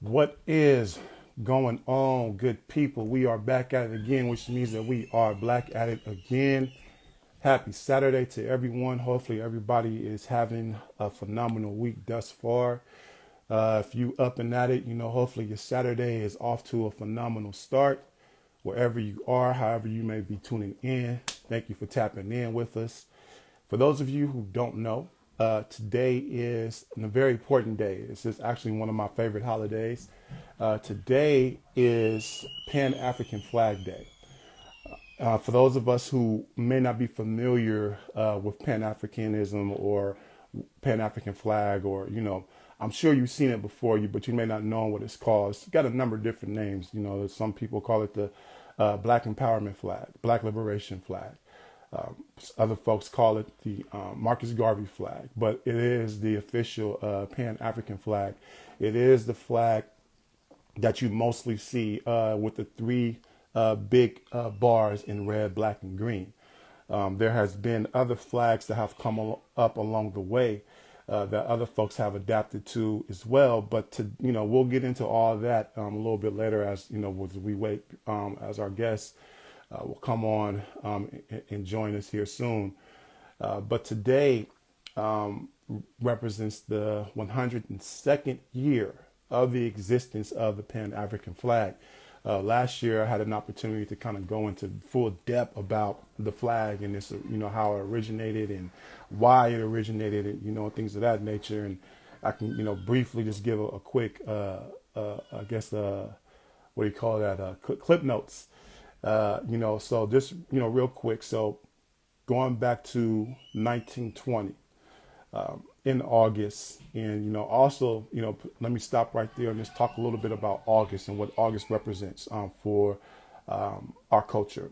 What is going on, good people? We are back at it again, which means that we are black at it again. Happy Saturday to everyone. Hopefully, everybody is having a phenomenal week thus far. If you up and at it, hopefully your Saturday is off to a phenomenal start. Wherever you are, however you may be tuning in, thank you for tapping in with us. For those of you who don't know, today is a very important day. This is actually one of my favorite holidays. Today is Pan-African Flag Day. For those of us who may not be familiar with Pan-Africanism or Pan-African flag, or, I'm sure you've seen it before you, but you may not know what it's called. It's got a number of different names. Some people call it the Black Empowerment Flag, Black Liberation Flag. Other folks call it the Marcus Garvey flag, but it is the official Pan-African flag. It is the flag that you mostly see with the three big bars in red, black, and green. There has been other flags that have come up along the way that other folks have adapted to as well. But we'll get into all that a little bit later as we wait as our guests will come on and join us here soon. But today represents the 102nd year of the existence of the Pan-African flag. Last year, I had an opportunity to kind of go into full depth about the flag and this, how it originated and why it originated, and things of that nature. And I can, briefly just give a quick, I guess, what do you call that? Clip notes. So just, real quick. So going back to 1920, in August, and, also, let me stop right there and just talk a little bit about August and what August represents, for, our culture.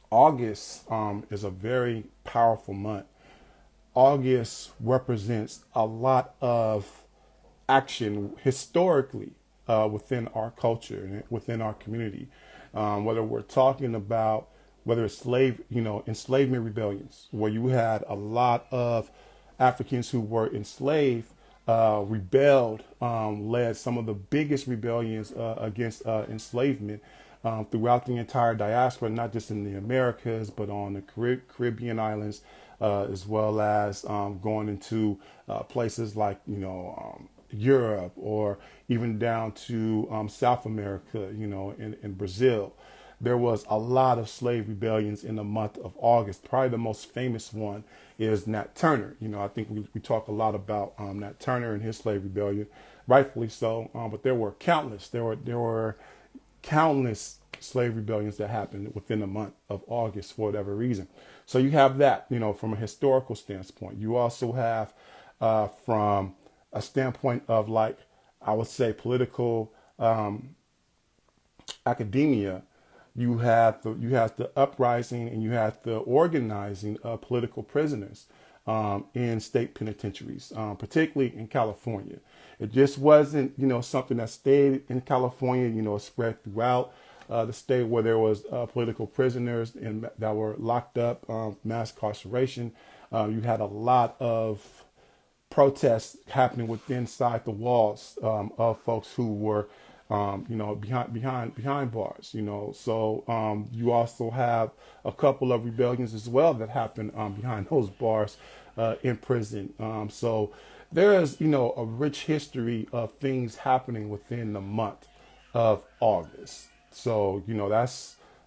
August, is a very powerful month. August represents a lot of action historically, within our culture and within our community. Whether we're talking about whether it's enslavement rebellions, where you had a lot of Africans who were enslaved, rebelled, led some of the biggest rebellions against enslavement throughout the entire diaspora, not just in the Americas, but on the Caribbean islands, as well as going into places like, Europe, or even down to South America, in Brazil. There was a lot of slave rebellions in the month of August. Probably the most famous one is Nat Turner. I think we talk a lot about Nat Turner and his slave rebellion, rightfully so. But there were countless. There were countless slave rebellions that happened within the month of August for whatever reason. So you have that, from a historical standpoint. You also have from a standpoint of, like, I would say, political academia. You have the uprising and you have the organizing of political prisoners in state penitentiaries, particularly in California. It just wasn't, something that stayed in California. It spread throughout the state, where there was political prisoners that were locked up, mass incarceration. You had a lot of protests happening within inside the walls of folks who were behind bars. So you also have a couple of rebellions as well that happened behind those bars in prison. So there is, a rich history of things happening within the month of August. So,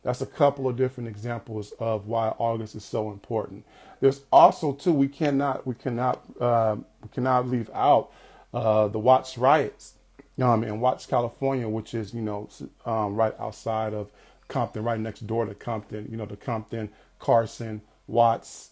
that's a couple of different examples of why August is so important. There's also, too, we cannot leave out the Watts riots in Watts, California, which is right outside of Compton, right next door to Compton. The Compton, Carson, Watts,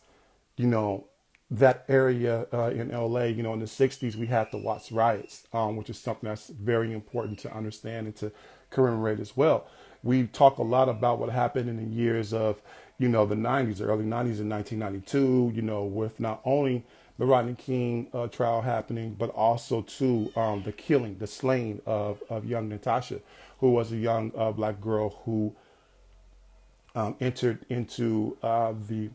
that area in LA. In the '60s we had the Watts riots, which is something that's very important to understand and to commemorate as well. We talk a lot about what happened in the years of, the '90s, the early '90s, in 1992, with not only the Rodney King trial happening, but also too the slaying of young Natasha, who was a young black girl who entered into the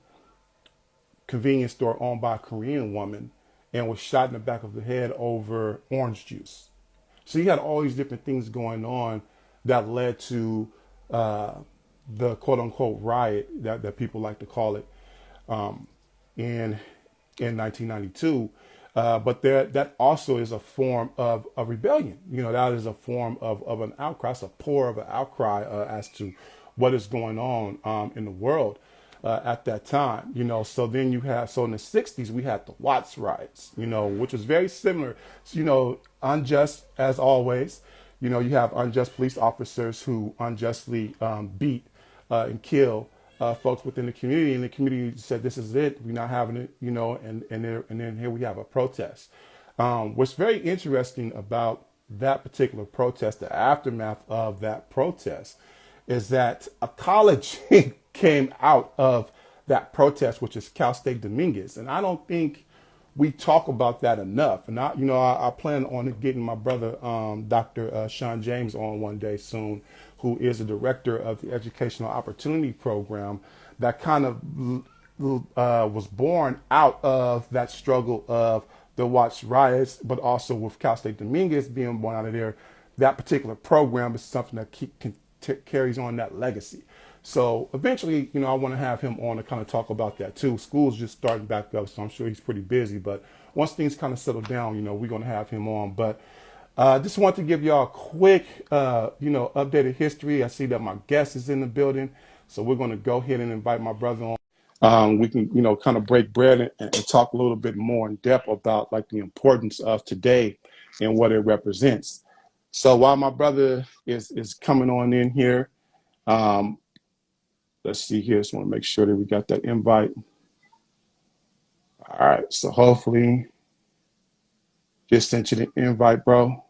convenience store owned by a Korean woman and was shot in the back of the head over orange juice. So you had all these different things going on that led to the quote unquote riot that people like to call it um, in 1992. But that also is a form of a rebellion. You know, that is a form of an outcry. It's a pour of an outcry as to what is going on in the world at that time. You know, so then you have, so in the 60s, we had the Watts riots, you know, which was very similar, you know, unjust as always. You know, you have unjust police officers who unjustly beat and kill folks within the community, and the community said, "This is it. We're not having it," you know. And then here we have a protest. What's very interesting about that particular protest, the aftermath of that protest, is that a college came out of that protest, which is Cal State Dominguez, and I don't think we talk about that enough. And I plan on getting my brother, Dr. Sean James, on one day soon, who is the director of the Educational Opportunity Program that kind of was born out of that struggle of the Watts riots, but also with Cal State Dominguez being born out of there. That particular program is something that carries on that legacy. So eventually, you know, I want to have him on to kind of talk about that too. School's just starting back up, so I'm sure he's pretty busy. But once things kind of settle down, you know, we're going to have him on. But just want to give y'all a quick, updated history. I see that my guest is in the building, so we're going to go ahead and invite my brother on. We can, you know, kind of break bread and talk a little bit more in depth about like the importance of today and what it represents. So while my brother is coming on in here, let's see here. Just want to make sure that we got that invite. All right. So hopefully, just sent you the invite, bro.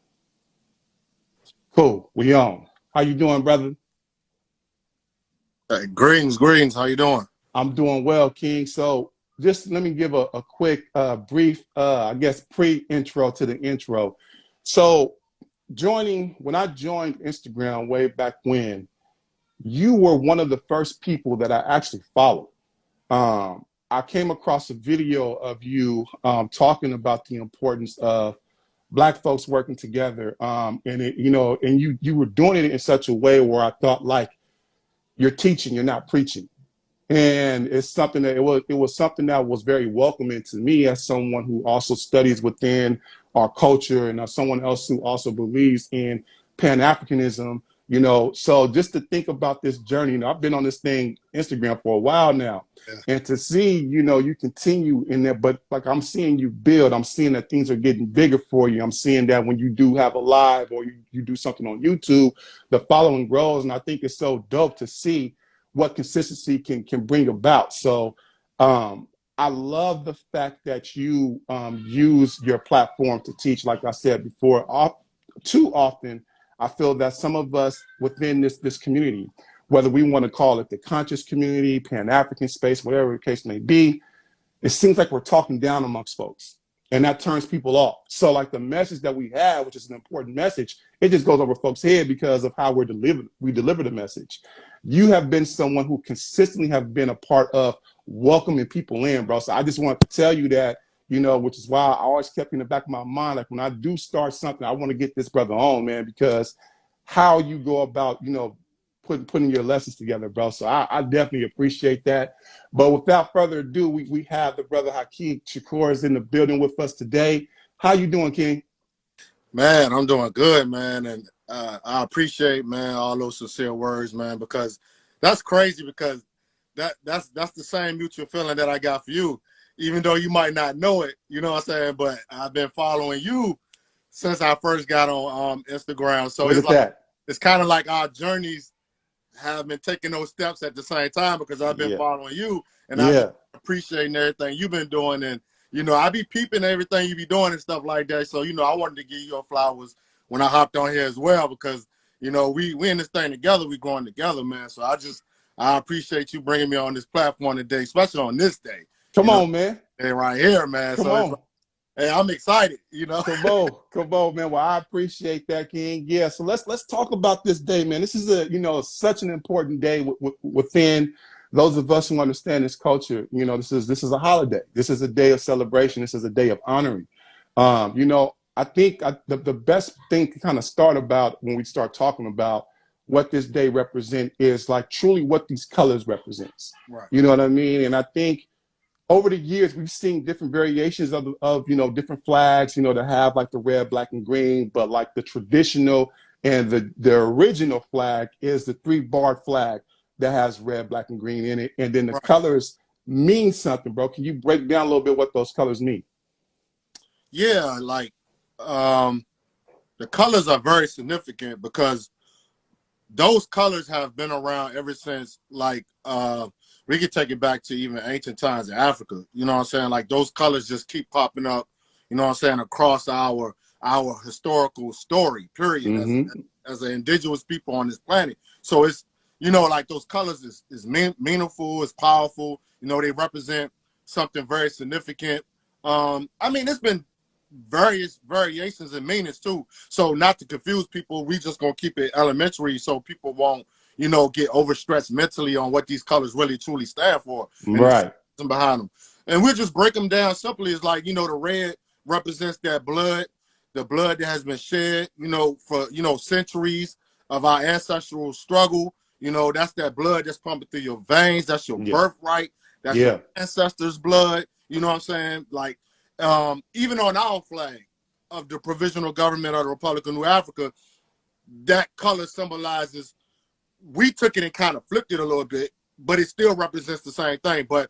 Cool. We on. How you doing, brother? Hey, greetings. How you doing? I'm doing well, King. So just let me give a quick, brief, I guess, pre-intro to the intro. So when I joined Instagram way back when, you were one of the first people that I actually followed. I came across a video of you talking about the importance of Black folks working together, and you were doing it in such a way where I thought, like, you're teaching, you're not preaching. And it's something that it was something that was very welcoming to me as someone who also studies within our culture and as someone else who also believes in Pan-Africanism, you know. So just to think about this journey, you know, I've been on this thing, Instagram, for a while now. Yeah. And to see, you know, you continue in there, but like I'm seeing you build, I'm seeing that things are getting bigger for you. I'm seeing that when you do have a live or you do something on YouTube, the following grows. And I think it's so dope to see what consistency can bring about. So I love the fact that you use your platform to teach. Like I said before, too often I feel that some of us within this community, whether we want to call it the conscious community, Pan-African space, whatever the case may be, it seems like we're talking down amongst folks, and that turns people off. So like the message that we have, which is an important message, it just goes over folks' head because of how we deliver the message. You have been someone who consistently have been a part of welcoming people in, bro. So I just want to tell you that, you know, which is why I always kept in the back of my mind, like when I do start something, I want to get this brother on, man, because how you go about, you know, putting your lessons together, bro. So I definitely appreciate that. But without further ado, we have the brother Haki Shakur is in the building with us today. How you doing, King? Man, I'm doing good, man. And I appreciate, man, all those sincere words, man, because that's crazy, because that's the same mutual feeling that I got for you, even though you might not know it, you know what I'm saying? But I've been following you since I first got on Instagram. So it's kind of like our journeys have been taking those steps at the same time, because I've been following you, and I've been appreciating everything you've been doing. And, you know, I be peeping everything you be doing and stuff like that. So, you know, I wanted to give you your flowers when I hopped on here as well, because, you know, we in this thing together, we growing together, man. So I appreciate you bringing me on this platform today, especially on this day. Come on, man. And right here, man. Come on. Hey, I'm excited, you know. Come on, man. Well, I appreciate that, King. Yeah, so let's talk about this day, man. This is such an important day within those of us who understand this culture. You know, this is a holiday. This is a day of celebration. This is a day of honoring. You know, I think the best thing to kind of start about when we start talking about what this day represents is like truly what these colors represents. Right. You know what I mean? And I think over the years we've seen different variations of you know, different flags, you know, that have like the red, black, and green, but like the traditional and the original flag is the 3-barred flag that has red, black, and green in it. And then the Right. colors mean something, bro. Can you break down a little bit what those colors mean? Yeah, like the colors are very significant because those colors have been around ever since, like, we could take it back to even ancient times in Africa. You know what I'm saying? Like, those colors just keep popping up, you know what I'm saying, across our historical story, period, as an indigenous people on this planet. So it's, you know, like those colors is meaningful, it's powerful. You know, they represent something very significant. I mean, it's been various variations and meanings too. So not to confuse people, we just gonna keep it elementary so people won't, you know, get overstretched mentally on what these colors really truly stand for. Right. And behind them. And we'll just break them down simply. It's like, you know, the red represents that blood, the blood that has been shed, you know, for, you know, centuries of our ancestral struggle. You know, that's that blood that's pumping through your veins. That's your birthright. That's your ancestors' blood. You know what I'm saying? Like, even on our flag of the provisional government of the Republic of New Africa, that color symbolizes, we took it and kind of flipped it a little bit, but it still represents the same thing. But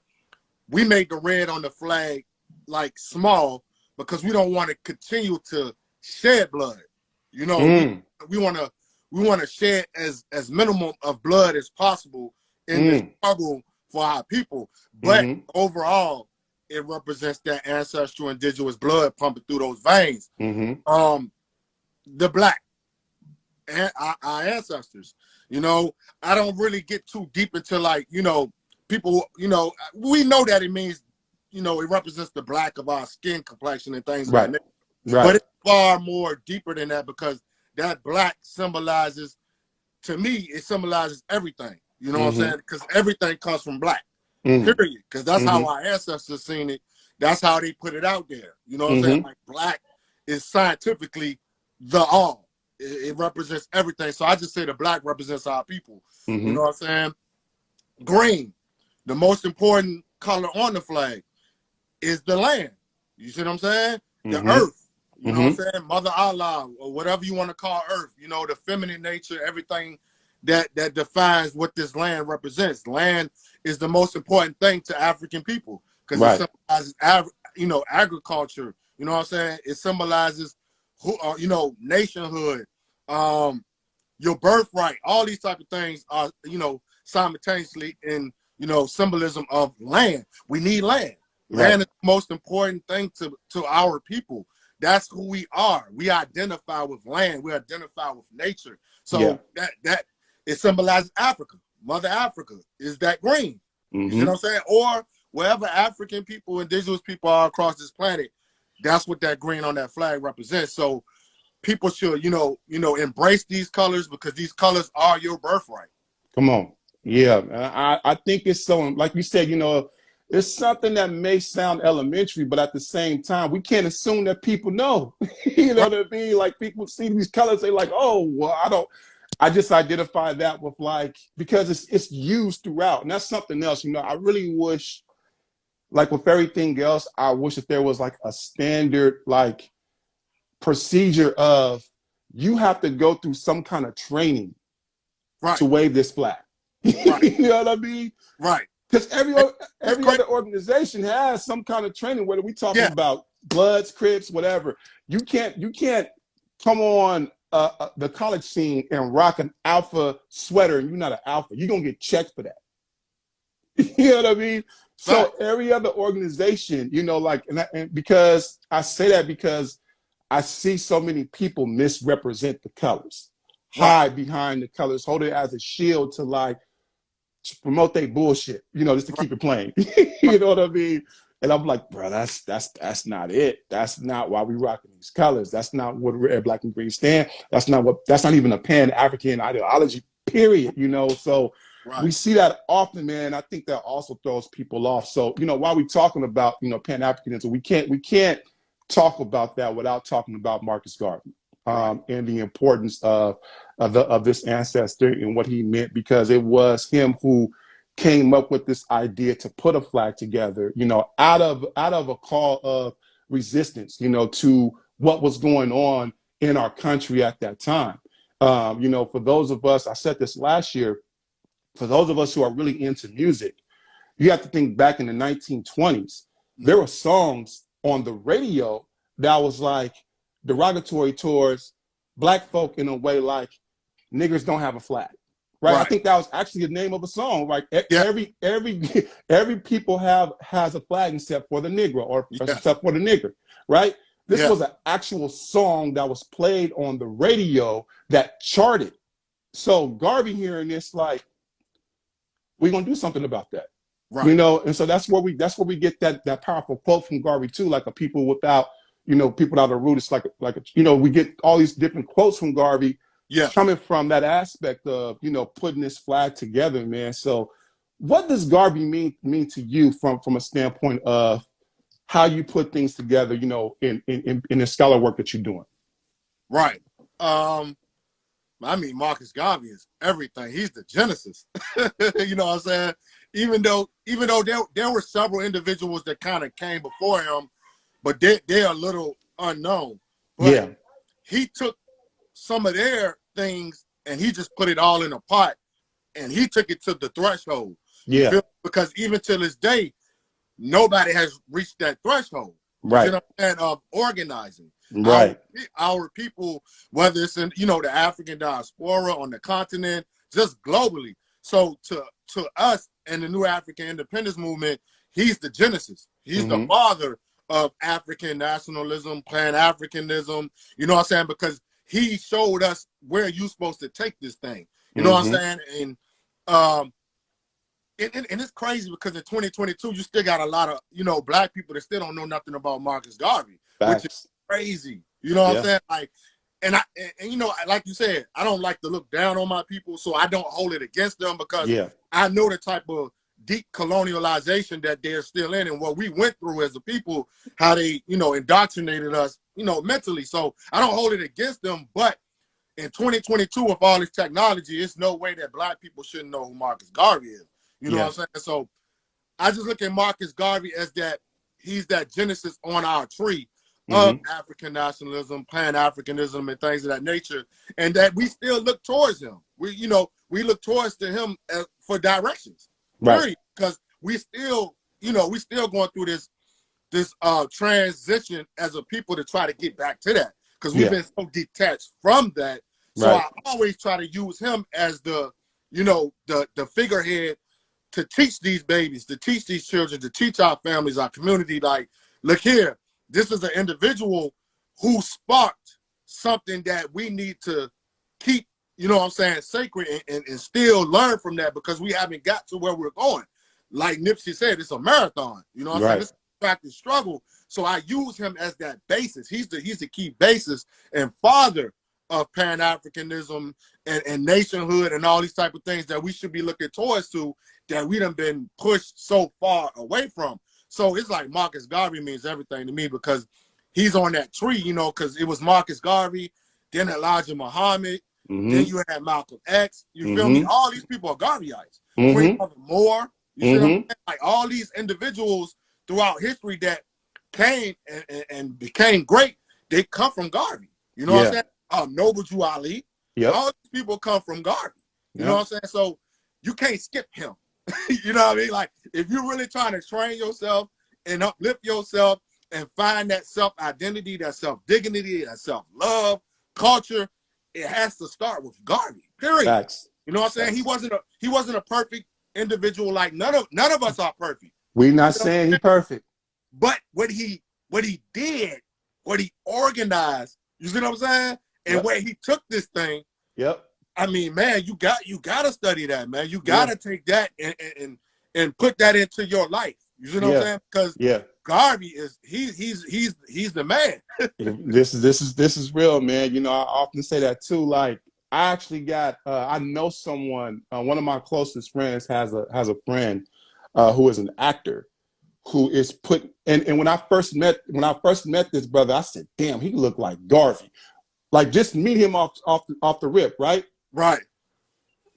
we made the red on the flag like small because we don't want to continue to shed blood. You know, we want to shed as minimum of blood as possible in this struggle for our people. But overall, it represents that ancestral indigenous blood pumping through those veins. The black, and our ancestors. You know, I don't really get too deep into, like, you know, people, you know, we know that it means, you know, it represents the black of our skin complexion and things like that. But it's far more deeper than that, because that black symbolizes, to me, it symbolizes everything. You know what I'm saying? Because everything comes from black. Period. Because that's how our ancestors seen it. That's how they put it out there. You know what I'm saying? Like, black is scientifically the all. It represents everything. So I just say the black represents our people. You know what I'm saying? Green, the most important color on the flag, is the land. You see what I'm saying? The earth. You know what I'm saying? Mother Allah, or whatever you want to call earth. You know, the feminine nature, everything that defines what this land represents. Land is the most important thing to African people, because it symbolizes, you know, agriculture. You know what I'm saying? It symbolizes, you know, nationhood, your birthright. All these type of things are, you know, simultaneously in, you know, symbolism of land. We need land. Land is the most important thing to our people. That's who we are. We identify with land. We identify with nature. So that it symbolizes Africa. Mother Africa is that green. You see what I'm saying? Or wherever African people, indigenous people are across this planet, that's what that green on that flag represents. So people should, you know, embrace these colors, because these colors are your birthright. Come on. Yeah. I think it's so, like you said, you know, it's something that may sound elementary, but at the same time, we can't assume that people know. You know what I mean? Like, people see these colors, they're like, oh, well, I just identify that with, like, because it's used throughout. And that's something else. You know, I really wish, like with everything else, I wish that there was like a standard, like, procedure of, you have to go through some kind of training to wave this flag. You know what I mean? Because every other organization has some kind of training, whether we talking about Bloods, Crips, whatever. You can't come on the college scene and rock an alpha sweater and you're not an alpha. You're gonna get checked for that. You know what I mean? So every other organization, you know, like, and because I say that because I see so many people misrepresent the colors, hide behind the colors, hold it as a shield to, like, to promote their bullshit, you know, just to keep it plain. You know what I mean? And I'm like, bro, that's not it. That's not why we rocking these colors. That's not what red, black, and green stand. That's not even a Pan-African ideology, period. You know, so we see that often, man. I think that also throws people off. So, you know, while we talking about, you know, Pan-Africanism, we can't talk about that without talking about Marcus Garvey, and the importance of this ancestor and what he meant, because it was him who came up with this idea to put a flag together, out of a call of resistance, to what was going on in our country at that time. For those of us, I said this last year, for those of us who are really into music, you have to think back in the 1920s, there were songs on the radio that was like derogatory towards black folk in a way like niggers don't have a flag. Right? I think that was actually the name of a song. Right? Every people has a flag except for the Negro or except for the nigger. Right? This was an actual song that was played on the radio that charted. So Garvey hearing this, like, we're gonna do something about that. Right. And so that's where we get that powerful quote from Garvey too, like a people without, people without a root. It's like we get all these different quotes from Garvey coming from that aspect of, putting this flag together, man. So what does Garvey mean to you from a standpoint of how you put things together, in the scholar work that you're doing? Right. I mean, Marcus Garvey is everything. He's the genesis. You know what I'm saying? Even though there were several individuals that kind of came before him, but they're a little unknown. But he took some of their things and he just put it all in a pot, and he took it to the threshold. Yeah. Because even to this day, nobody has reached that threshold. Right. You know what I'm saying? Of organizing. Right. Our people, whether it's in, the African diaspora, on the continent, just globally. So to us and the New African Independence Movement, he's the genesis. He's the father of African nationalism, Pan-Africanism, you know what I'm saying? Because he showed us where you're supposed to take this thing. You know what I'm saying? And it's crazy because in 2022, you still got a lot of, black people that still don't know nothing about Marcus Garvey, which is crazy. You know what I'm saying? Like, and like you said, I don't like to look down on my people, so I don't hold it against them, because I know the type of deep colonialization that they're still in and what we went through as a people, how they, indoctrinated us, mentally. So I don't hold it against them, but in 2022, with all this technology, it's no way that black people shouldn't know who Marcus Garvey is. You know what I'm saying? So I just look at Marcus Garvey as that he's that genesis on our tree of African nationalism, Pan-Africanism, and things of that nature, and that we still look towards him. We look towards to him for directions, right? Because we still going through this transition as a people to try to get back to that, because we've been so detached from that. So I always try to use him as the figurehead to teach these babies, to teach these children, to teach our families, our community, like, look here, this is an individual who sparked something that we need to keep, sacred, and still learn from that, because we haven't got to where we're going. Like Nipsey said, it's a marathon, you know what I'm saying? It's a practice struggle. So I use him as that basis. He's the key basis and father of Pan-Africanism and nationhood and all these type of things that we should be looking towards to, that we done been pushed so far away from. So it's like Marcus Garvey means everything to me, because he's on that tree, because it was Marcus Garvey, then Elijah Muhammad, then you had Malcolm X, you feel me? All these people are Garveyites. Queen Mother Moore, you see what I'm saying? Like, all these individuals throughout history that came and became great, they come from Garvey. You know what I'm saying? Noble Drew Ali, all these people come from Garvey. You know what I'm saying? So you can't skip him. You know what I mean? Like, if you're really trying to train yourself and uplift yourself and find that self-identity, that self-dignity, that self-love, culture, it has to start with Garvey. Period. Facts. You know what I'm saying? He wasn't a perfect individual. Like, none of us are perfect. We're not saying he's perfect. But what he did, what he organized, you see what I'm saying? And where he took this thing. I mean, man, you got to study that, man. You got to take that and put that into your life. You see what I'm saying? Because Garvey is he's the man. This is real, man. I often say that too. Like, I actually got I know someone. One of my closest friends has a friend who is an actor, who is put, and when I first met this brother, I said, damn, he looked like Garvey. Like, just meet him off the rip, right? Right.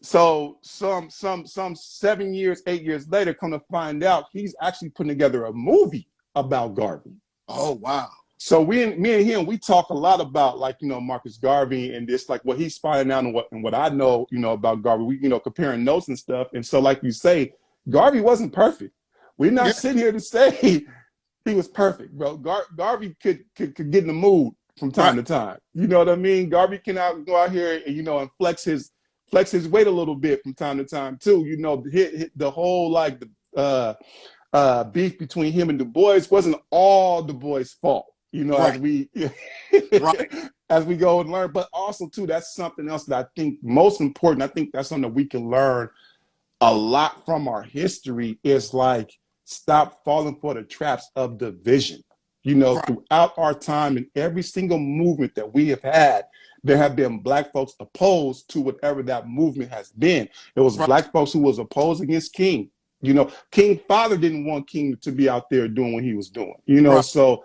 So some 7 years, 8 years later, come to find out he's actually putting together a movie about Garvey. Oh, wow. So me and him, we talk a lot about, like, you know, Marcus Garvey and just like what he's finding out and what I know, you know, about Garvey. We, you know, comparing notes and stuff. And so, like you say, Garvey wasn't perfect. We're not sitting here to say he was perfect, bro. Garvey could get in the mood from time to time. You know what I mean? Garvey can go out here and, you know, and flex his weight a little bit from time to time too. You know, hit the whole, like, the beef between him and Du Bois wasn't all Du Bois' fault. You know, as we as we go and learn, but also too, that's something else that I think most important. I think that's something that we can learn a lot from our history, is like, stop falling for the traps of division. You know, throughout our time, in every single movement that we have had, there have been Black folks opposed to whatever that movement has been. It was Black folks who was opposed against King. You know, King father didn't want King to be out there doing what he was doing. You know, so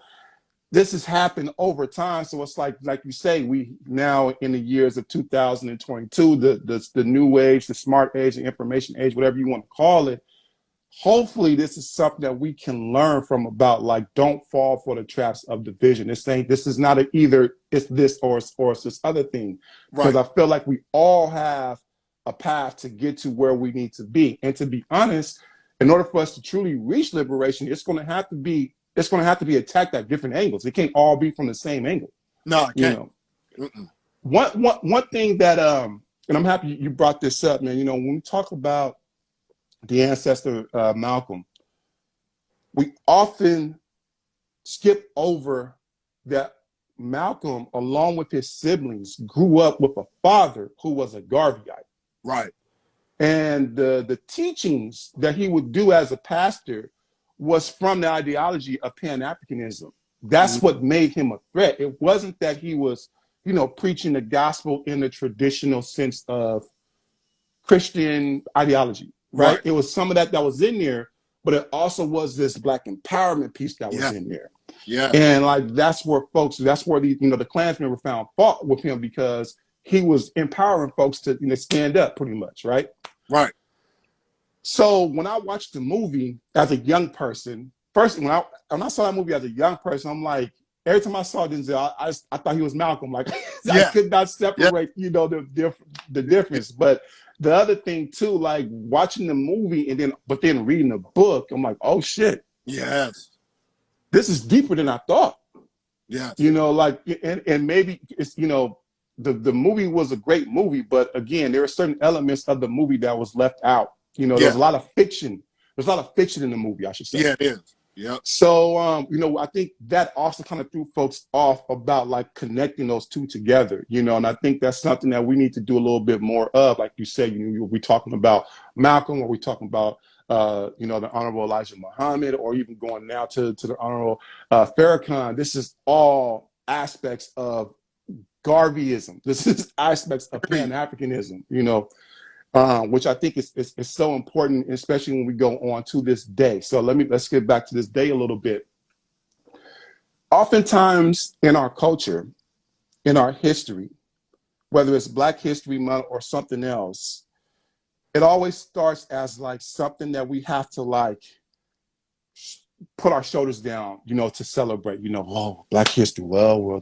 this has happened over time. So it's like you say, we now in the years of 2022, the new age, the smart age, the information age, whatever you want to call it. Hopefully this is something that we can learn from, about, like, don't fall for the traps of division. This is not either it's this or it's this other thing. Because I feel like we all have a path to get to where we need to be. And to be honest, in order for us to truly reach liberation, it's going to have to be attacked at different angles. It can't all be from the same angle. No, it can't. You know, one thing that and I'm happy you brought this up, man. You know, when we talk about the ancestor Malcolm, we often skip over that Malcolm, along with his siblings, grew up with a father who was a Garveyite. Right. And the teachings that he would do as a pastor was from the ideology of Pan-Africanism. That's what made him a threat. It wasn't that he was, you know, preaching the gospel in the traditional sense of Christian ideology, right? It was some of that was in there, but it also was this Black empowerment piece that was in there. Yeah. And, like, that's where the, you know, the Klansmen were found fault with him, because he was empowering folks to, you know, stand up pretty much, right? Right. So when I watched the movie as a young person, first, when I saw that movie as a young person, I'm like, every time I saw Denzel, I thought he was Malcolm. Like, I could not separate, you know, the difference. But the other thing too, like, watching the movie but then reading the book, I'm like, oh shit. Yes. This is deeper than I thought. Yes. You know, like, and maybe it's, you know, the movie was a great movie, but again, there are certain elements of the movie that was left out. You know, there's a lot of fiction. There's a lot of fiction in the movie, I should say. Yeah, it is. Yeah. So, you know, I think that also kind of threw folks off about, like, connecting those two together, you know, and I think that's something that we need to do a little bit more of. Like you said, you know, we're talking about Malcolm, or we're talking about, you know, the Honorable Elijah Muhammad, or even going now to the Honorable Farrakhan. This is all aspects of Garveyism. This is aspects of Pan-Africanism, you know. Which I think is so important, especially when we go on to this day. So let's get back to this day a little bit. Oftentimes in our culture, in our history, whether it's Black History Month or something else, it always starts as, like, something that we have to, like, put our shoulders down, you know, to celebrate, you know, oh, Black history, well,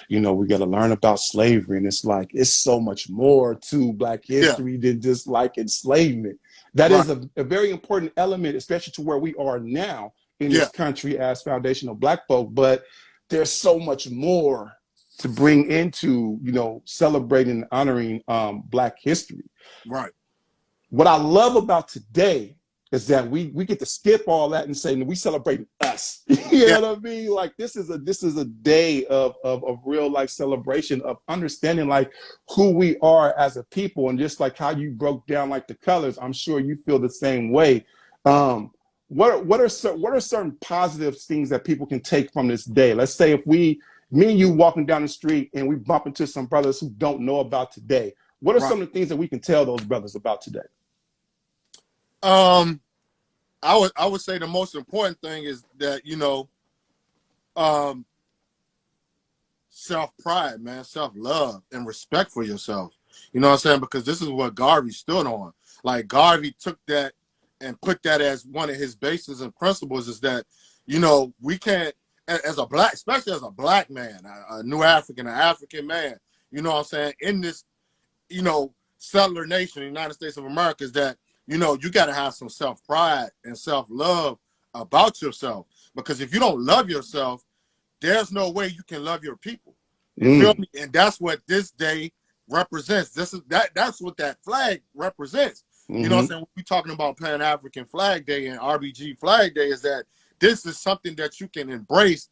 you know, we got to learn about slavery. And it's like, it's so much more to Black history than just, like, enslavement. That is a very important element, especially to where we are now in this country as foundational Black folk. But there's so much more to bring into, you know, celebrating and honoring Black history. Right. What I love about today is that we get to skip all that and say, we celebrate us. You know what I mean? Like, this is a day of real, like, celebration of understanding, like, who we are as a people. And just like how you broke down, like, the colors, I'm sure you feel the same way. What are certain positive things that people can take from this day? Let's say if me and you walking down the street and we bump into some brothers who don't know about today, what are some of the things that we can tell those brothers about today? I would say the most important thing is that, self-pride, man, self-love, and respect for yourself. You know what I'm saying? Because this is what Garvey stood on. Like, Garvey took that and put that as one of his bases and principles, is that, we can't, as a black, especially as a black man, a new African, an African man, you know what I'm saying, in this, settler nation, the United States of America, is that, you got to have some self-pride and self-love about yourself. Because if you don't love yourself, there's no way you can love your people. You feel me? And that's what this day represents. That's what that flag represents. You know what I'm saying? When we're talking about Pan-African Flag Day and RBG Flag Day, is that this is something that you can embrace,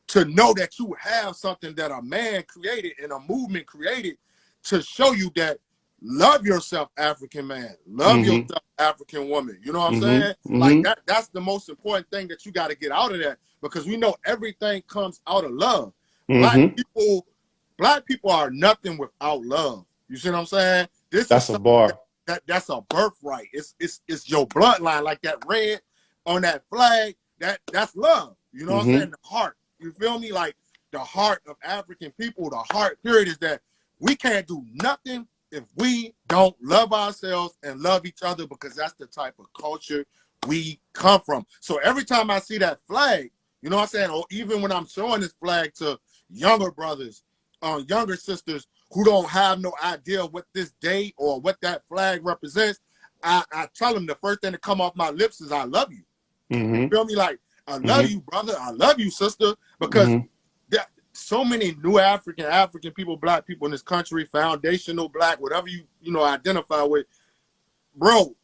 to know that you have something that a man created and a movement created to show you that love yourself, African man, love yourself, African woman. You know what I'm saying? Like that's the most important thing that you got to get out of that, because we know everything comes out of love. Black people are nothing without love. You see what I'm saying? That's a bar. That's a birthright. It's your bloodline, like that red on that flag. That's love. You know what I'm saying? The heart. You feel me? Like the heart of African people, the heart period, is that we can't do nothing if we don't love ourselves and love each other, because that's the type of culture we come from. So every time I see that flag, you know what I'm saying? Or even when I'm showing this flag to younger brothers, younger sisters who don't have no idea what this day or what that flag represents, I tell them the first thing that come off my lips is, I love you. You feel me? Like, I love you, brother. I love you, sister. Because so many new African people, black people in this country, foundational black, whatever you identify with, bro,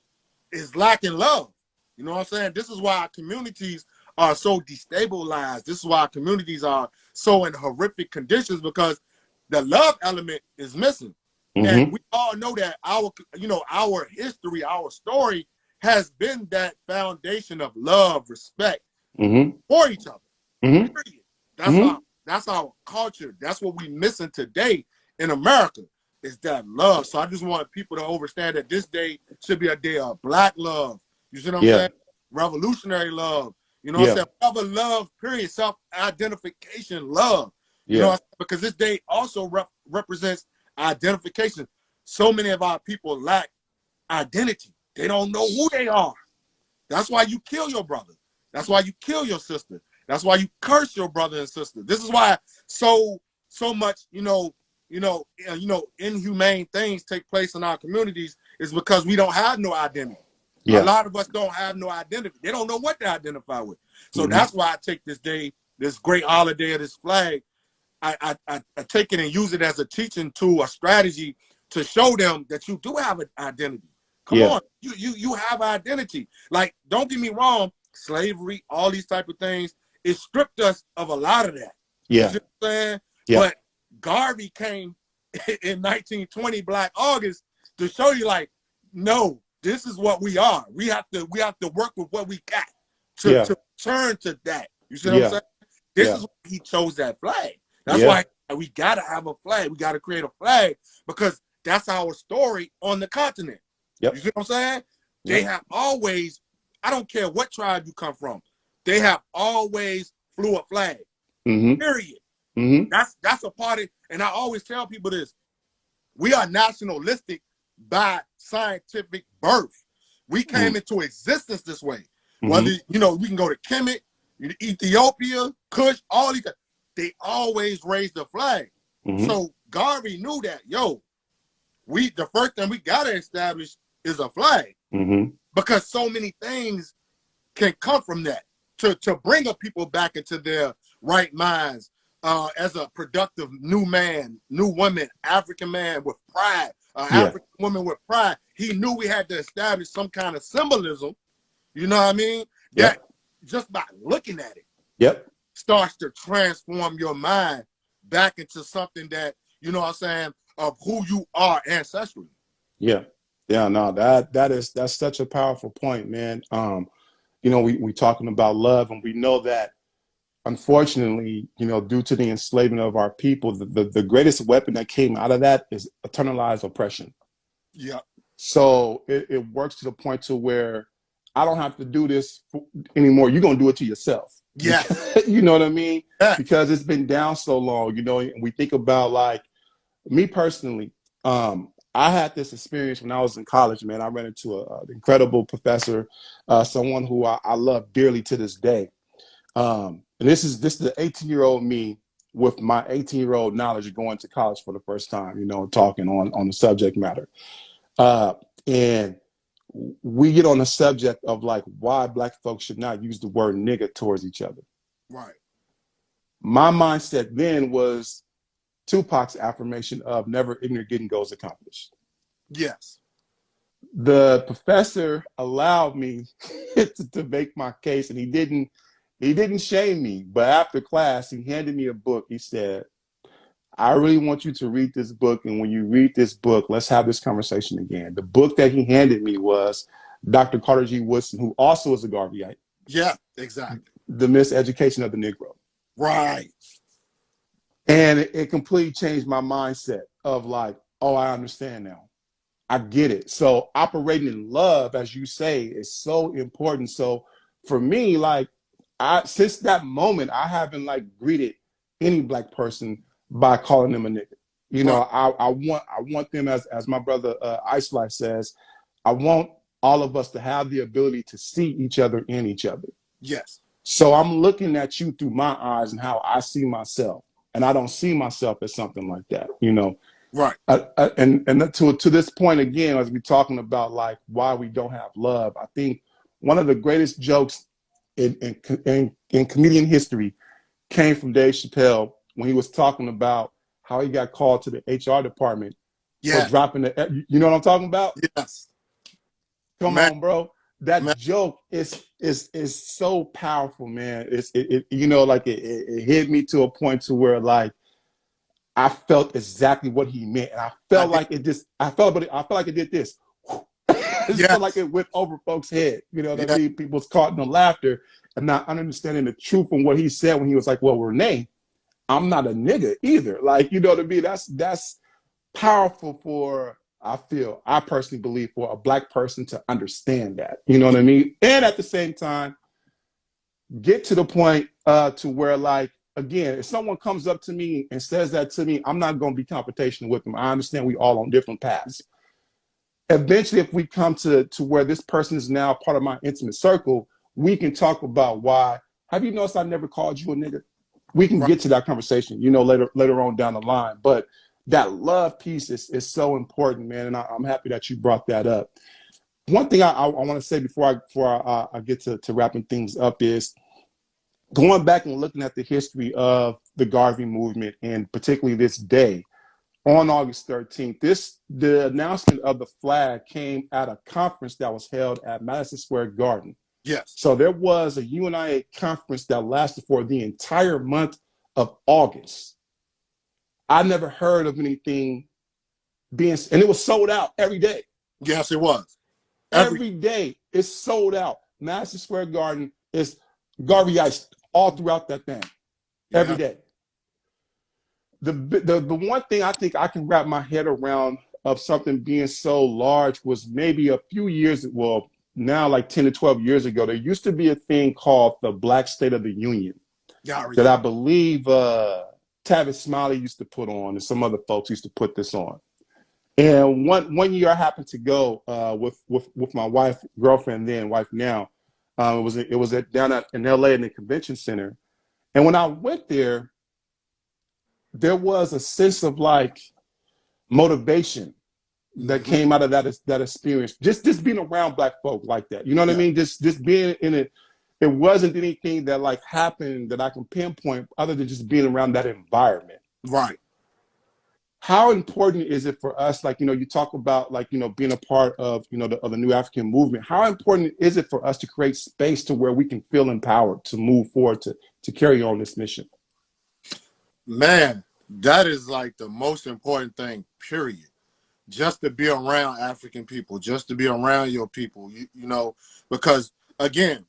is lacking love. You know what I'm saying? This is why our communities are so destabilized. This is why our communities are so in horrific conditions, because the love element is missing. And we all know that our history, our story has been that foundation of love, respect for each other. Period. That's our culture. That's what we missing today in America, is that love. So I just want people to understand that this day should be a day of black love. You see what I'm saying? Revolutionary love. You know what I'm saying? Other love, period. Self-identification love. You know what I'm saying? Because this day also represents identification. So many of our people lack identity. They don't know who they are. That's why you kill your brother. That's why you kill your sister. That's why you curse your brother and sister. This is why so much, inhumane things take place in our communities, is because we don't have no identity. A lot of us don't have no identity. They don't know what to identify with. So that's why I take this day, this great holiday of this flag, I take it and use it as a teaching tool, a strategy to show them that you do have an identity. Come on, you have identity. Like, don't get me wrong, slavery, all these type of things, it stripped us of a lot of that. You know what I'm saying? But Garvey came in 1920 Black August to show you, like, no, this is what we are. We have to work with what we got to turn to that. You see what I'm saying? This is why he chose that flag. That's why we gotta have a flag. We gotta create a flag, because that's our story on the continent. You see what I'm saying? They have always, I don't care what tribe you come from, they have always flew a flag. Period. That's a part of, and I always tell people this: we are nationalistic by scientific birth. We came into existence this way. Whether we can go to Kemet, Ethiopia, Kush, all these. They always raised the flag. So Garvey knew that, the first thing we gotta establish is a flag, because so many things can come from that to bring a people back into their right minds, as a productive new man, new woman, African man with pride, African woman with pride. He knew we had to establish some kind of symbolism, you know what I mean? That just by looking at it, starts to transform your mind back into something that, you know what I'm saying, of who you are ancestrally. No, that's such a powerful point, man. We talking about love, and we know that, unfortunately, due to the enslavement of our people, the greatest weapon that came out of that is internalized oppression. So it works to the point to where I don't have to do this anymore. You're going to do it to yourself. Yeah. You know what I mean? Yeah. Because it's been down so long, you know, and we think about like me personally, I had this experience when I was in college, man. I ran into an incredible professor, someone who I love dearly to this day. And this is the 18-year-old me with my 18-year-old knowledge going to college for the first time, you know, talking on the subject matter. And we get on the subject of like why black folks should not use the word nigga towards each other. Right. My mindset then was Tupac's affirmation of never ignorant getting goals accomplished. Yes. The professor allowed me to make my case, and he didn't shame me. But after class, he handed me a book. He said, I really want you to read this book. And when you read this book, let's have this conversation again. The book that he handed me was Dr. Carter G. Woodson, who also is a Garveyite. Yeah, exactly. The Miseducation of the Negro. Right. And it completely changed my mindset of like, oh, I understand now. I get it. So operating in love, as you say, is so important. So for me, like, since that moment, I haven't like greeted any black person by calling them a nigga. You know, I want them, as my brother Ice Life says, I want all of us to have the ability to see each other in each other. Yes. So I'm looking at you through my eyes and how I see myself, and I don't see myself as something like that. You know. Right. And to this point again, as we're talking about like why we don't have love, I think one of the greatest jokes in comedian history came from Dave Chappelle when he was talking about how he got called to the HR department for dropping the. You know what I'm talking about? Yes. Come on, bro. That joke is so powerful, man. It you know, like it hit me to a point to where like I felt exactly what he meant, and I felt like it did this. It felt like it went over folks' head. You know what I mean? People was caught in the laughter and not understanding the truth from what he said when he was like, "Well, Renee, I'm not a nigga either." Like, you know what I mean? That's powerful for, I personally believe, for a black person to understand that. You know what I mean? And at the same time, get to the point to where like, again, if someone comes up to me and says that to me, I'm not going to be confrontational with them. I understand we all on different paths. Eventually, if we come to where this person is now part of my intimate circle, we can talk about why. Have you noticed I never called you a nigga? We can get to that conversation, you know, later on down the line. But that love piece is so important, man. And I'm happy that you brought that up. One thing I want to say before I get to wrapping things up is, going back and looking at the history of the Garvey movement, and particularly this day, on August 13th, the announcement of the flag came at a conference that was held at Madison Square Garden. Yes. So there was a UNIA conference that lasted for the entire month of August. I never heard of anything being, and it was sold out every day. Yes, it was. Every day it's sold out. Madison Square Garden is Garveyites all throughout that thing, every day. The one thing I think I can wrap my head around of something being so large was maybe a few years, well, now like 10 to 12 years ago, there used to be a thing called the Black State of the Union that I believe Tavis Smiley used to put on, and some other folks used to put this on. And one year I happened to go with my girlfriend then, wife now. It was down in LA in the convention center. And when I went there, there was a sense of like motivation that came out of that experience. Just being around black folk like that. You know what I mean? Just being in it. It wasn't anything that like happened that I can pinpoint other than just being around that environment. Right. How important is it for us, like, you know, you talk about like, you know, being a part of, you know, of the New African movement. How important is it for us to create space to where we can feel empowered to move forward, to carry on this mission? Man, that is like the most important thing, period. Just to be around African people, just to be around your people, you know, because again,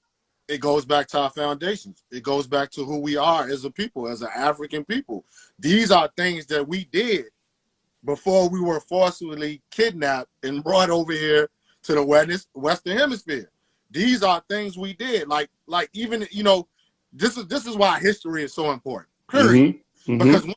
it goes back to our foundations. It goes back to who we are as a people, as an African people. These are things that we did before we were forcibly kidnapped and brought over here to the Western Hemisphere. these are things we did. Like even, you know, this is why history is so important. Period. Because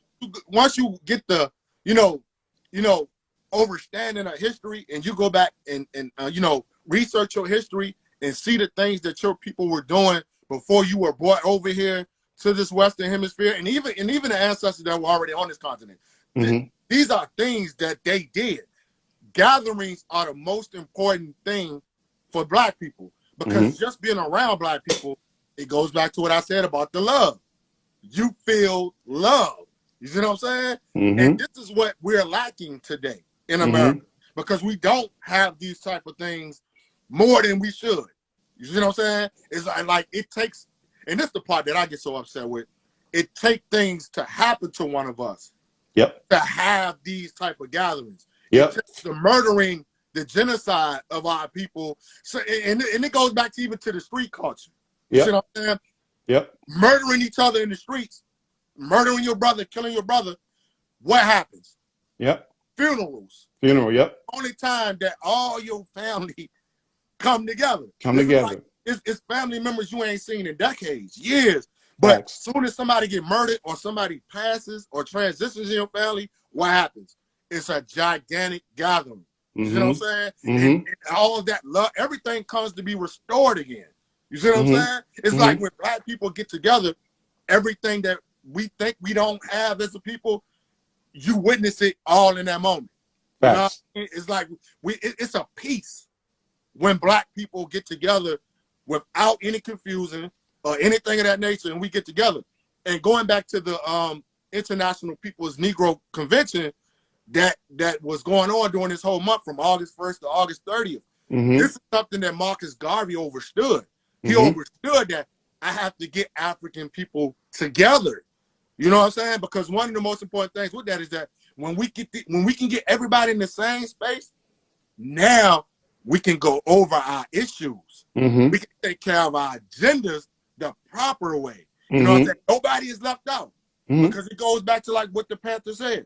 once you get the, you know, understanding of history, and you go back and you know, research your history and see the things that your people were doing before you were brought over here to this Western Hemisphere, and even the ancestors that were already on this continent. These are things that they did. Gatherings are the most important thing for Black people, because just being around Black people, it goes back to what I said about the love. You feel love. You see what I'm saying? And this is what we're lacking today in America, because we don't have these type of things more than we should. You see what I'm saying? It's like it takes, and this is the part that I get so upset with, it takes things to happen to one of us to have these type of gatherings. It takes the murdering, the genocide of our people. So, and it goes back to even to the street culture. You see what I'm saying? Murdering each other in the streets, murdering your brother, killing your brother. What happens? Funerals. Only time that all your family come together. Like, it's family members you ain't seen in decades, years. But as soon as somebody get murdered or somebody passes or transitions in your family, what happens? It's a gigantic gathering. You see what I'm saying? And all of that love, everything comes to be restored again. You see what I'm saying? It's like when Black people get together, everything that we think we don't have as a people, you witness it all in that moment. You know what I mean? It's like it's a peace when Black people get together without any confusion or anything of that nature, and we get together. And going back to the International People's Negro Convention that was going on during this whole month from August 1st to August 30th. This is something that Marcus Garvey understood. He understood that I have to get African people together. You know what I'm saying? Because one of the most important things with that is that when we can get everybody in the same space, now we can go over our issues. We can take care of our agendas the proper way. You know what I'm saying? Nobody is left out. Because it goes back to like what the Panther said.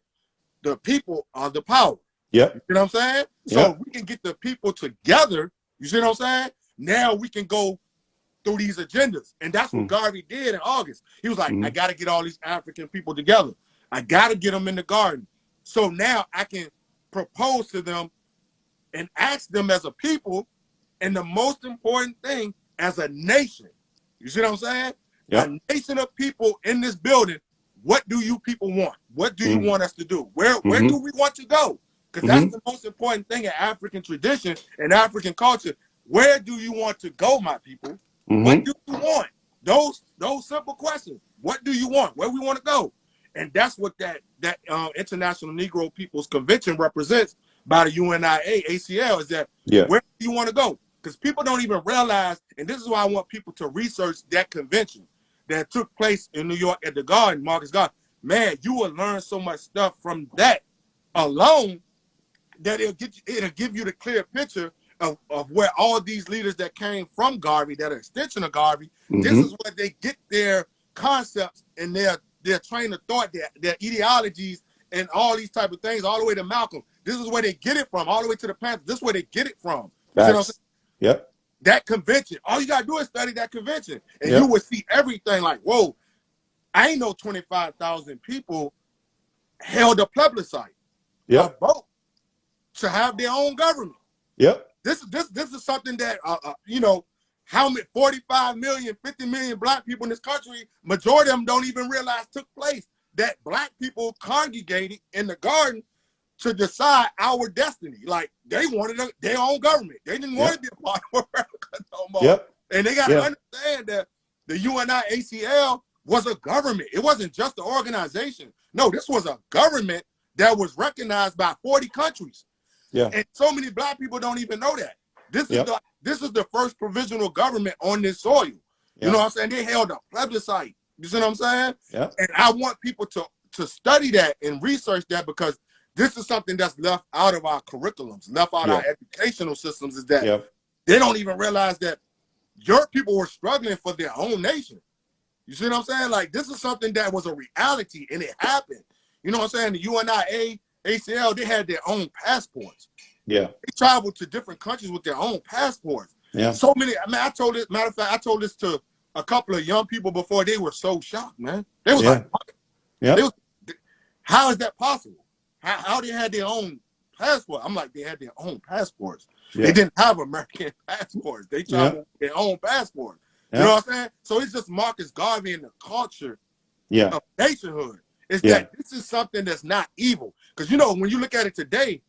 The people are the power. You know what I'm saying? So we can get the people together. You see what I'm saying? Now we can go through these agendas. And that's what Garvey did in August. He was like, I got to get all these African people together. I got to get them in the garden. So now I can propose to them and ask them as a people, and the most important thing, as a nation. You see what I'm saying? A nation of people in this building. What do you people want? What do you want us to do? Where do we want to go? Because that's the most important thing in African tradition and African culture. Where do you want to go, my people? What do you want? Those simple questions. What do you want? Where we want to go? And that's what that International Negro People's Convention represents by the UNIA ACL, is that where do you want to go? Because people don't even realize, and this is why I want people to research that convention that took place in New York at the Garden, Marcus Garden. Man, you will learn so much stuff from that alone that it'll give you the clear picture of where all these leaders that came from Garvey, that are extension of Garvey, this is where they get their concepts and their train of thought, their ideologies, and all these type of things, all the way to Malcolm. This is where they get it from, all the way to the Panthers. This is where they get it from. You see what I'm saying? That convention, all you gotta do is study that convention, and you will see everything. Like, whoa, I ain't know 25,000 people held a plebiscite, a vote to have their own government. This is something that you know, how many 45 million, 50 million Black people in this country, majority of them don't even realize took place. That Black people congregated in the garden to decide our destiny. Like, they wanted their own government. They didn't want to be a part of America no more. And they got to understand that the UNIACL was a government. It wasn't just an organization. No, this was a government that was recognized by 40 countries. And so many Black people don't even know that. This is the first provisional government on this soil. You know what I'm saying? They held a plebiscite. You see what I'm saying? And I want people to study that and research that, because this is something that's left out of our curriculums, left out of our educational systems, is that they don't even realize that your people were struggling for their own nation. You see what I'm saying? Like, this is something that was a reality, and it happened. You know what I'm saying? The UNIA, ACL, they had their own passports. They traveled to different countries with their own passports. Yeah. So many. I mean, I told this. Matter of fact, I told this to a couple of young people before. They were so shocked, man. They was like, yeah. They was, how is that possible? How they had their own passport? I'm like, they had their own passports. Yeah. They didn't have American passports. They traveled with their own passport. You know what I'm saying? So it's just Marcus Garvey and the culture of nationhood. It's that this is something that's not evil. Because, you know, when you look at it today,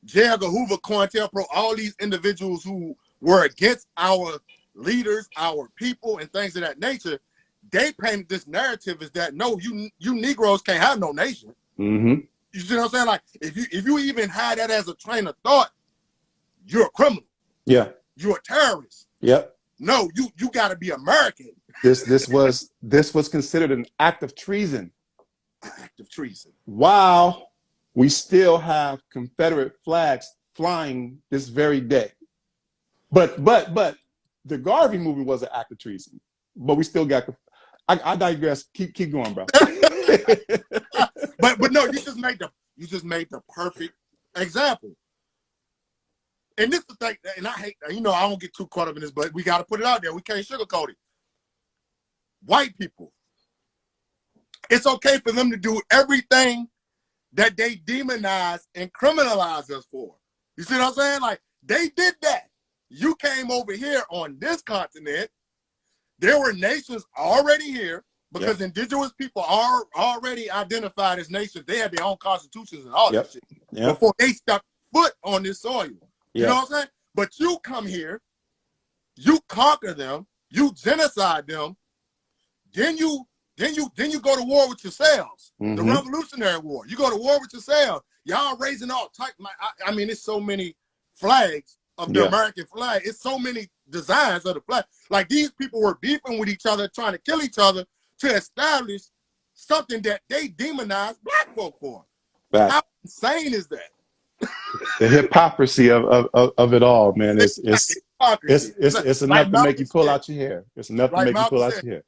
J. Edgar Hoover, COINTELPRO, all these individuals who were against our leaders, our people, and things of that nature, they painted this narrative as that, no, you Negroes can't have no nation. Mm-hmm. You see what I'm saying? Like, if you even had that as a train of thought, you're a criminal. Yeah. You're a terrorist. Yep. No, you got to be American. This was considered an act of treason. Act of treason. While we still have Confederate flags flying this very day. But the Garvey movement was an act of treason. But we still got I digress. Keep going, bro. but no, you just made the perfect example. And this is the thing, and I hate, you know, I don't get too caught up in this, but we got to put it out there. We can't sugarcoat it. White people, it's okay for them to do everything that they demonize and criminalize us for. You see what I'm saying? Like, they did that. You came over here on this continent. There were nations already here because indigenous people are already identified as nations. They had their own constitutions and all that shit before they stepped foot on this soil. You know what I'm saying? But you come here, you conquer them, you genocide them, then you go to war with yourselves. Mm-hmm. The Revolutionary War. You go to war with yourselves. Y'all raising all type. I mean, it's so many flags of the American flag. It's so many designs of the flag. Like, these people were beefing with each other, trying to kill each other to establish something that they demonized black folk for. How insane is that? The hypocrisy of it all, man. It's enough to make you pull out your hair. It's enough to make you pull out your hair.